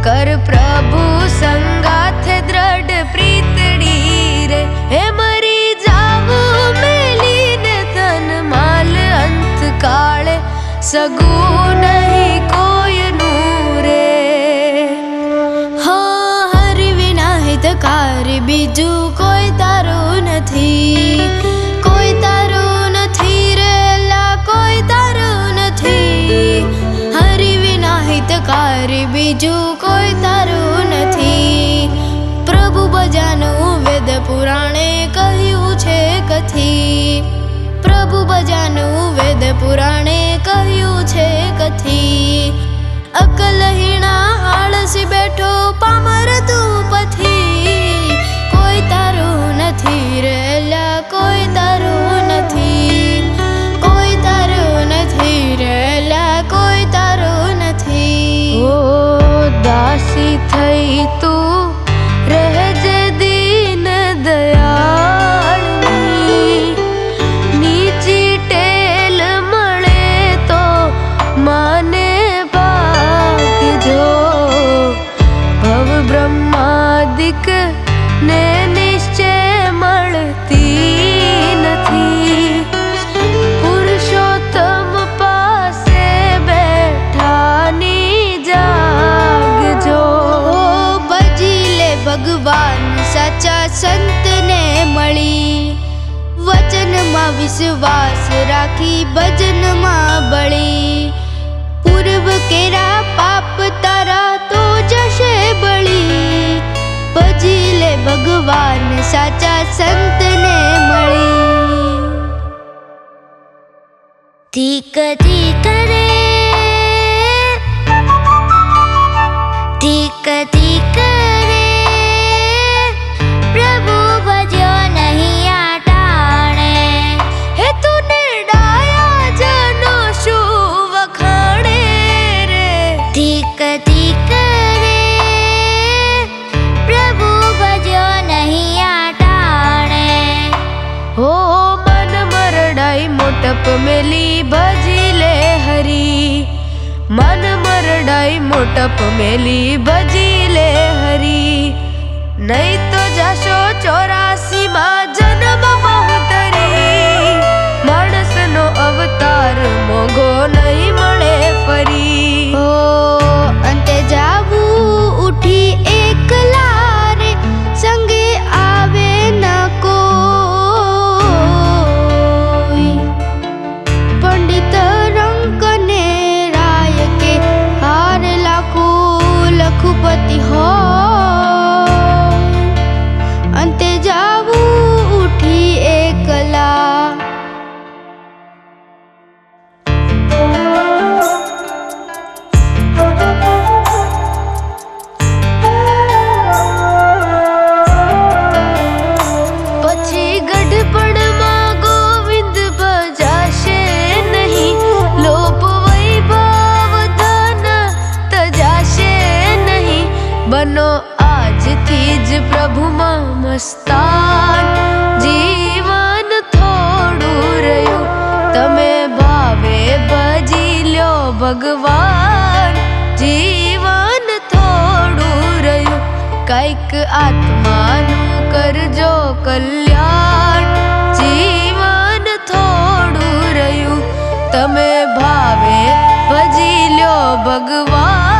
कर प्रभु संगाथे दृढ़ प्रीतड़ी रे। हे मरी जावू मेली ने धन माल अंत काले सगू नहीं कोई नूरे। हाँ हरि विना हितकारी बीजू कोई तारू नहीं, कोई तारू नहीं रे अल्लाह कोई तारू नहीं। हरि विना हितकारी बीजू कोई तारू नहीं। प्रभु भजनु वेद पुराणे कह્યું છે કથી, પ્રભુ ભજनु વેદ પુરાણે કહ્યું છે કથી। અકલહીણા આળસી બેઠો પામર તું પથી, કોઈ તારું નથી રે અલ્લાહ કોઈ તારું નથી, કોઈ તારું નથી રે અલ્લાહ કોઈ તારું નથી। ઓ દાસી થઈ તું રહેજે દીન દયાળની, નીચી ટેલ મળે તો માને ભાગજો। ભવ બ્રહ્માદિક ને નિશ્ચય મળતી નથી, પુરુષોત્તમ પાસે બેઠાની જાગજો। ભજી લે ભગવાન સાચા સંતને મળી, વચનમાં વિશ્વાસ રાખી ભજનમાં બળી। પૂર્વ કેરા પાપ તારા તો જશે બળી, ભજી લે ભગવાન સાચા સંતને મળી। તીક તીક રે તીક તીક રે, પ્રભુ ભજ્યો નહીં આટાણે। હે તુને ડાયા જનો શું વખાણે રે। તીક તીક રે, પ્રભુ ભજ્યો નહીં આટાણે। હો મન મરડાઈ મોટપ મેલી ભજી લે હરી, મન મરડાઈ મોટપ મેલી ભજી લે હરી। નહીં તો જાશો 84 માં જન્મ બહુતરી, માણસનો અવતાર મોંઘો નહીં મળે ફરી। ઓ અંતે જાવું ઉઠી એકલા રે, સંગે આવે ના કોઈ। પંડિત રંકને રાય કે હાર લાખું લખુપતિ હોય, અંતે જાવું ઉઠી એકલા। પછી ગઢપણમાં ગોવિંદ ભજાશે નહીં, લોપ વૈભવ ધન તજાશે નહીં। બનો આજથી જ પ્રભુમાં મસ્તાન, જીવન થોડું રહ્યું તમે ભાવે ભજી લ્યો ભગવાન। જીવન થોડું રહ્યું કઈક આત્માનું કરજો કલ્યાણ। જીવન થોડું રહ્યું તમે ભાવે ભજી લ્યો ભગવાન।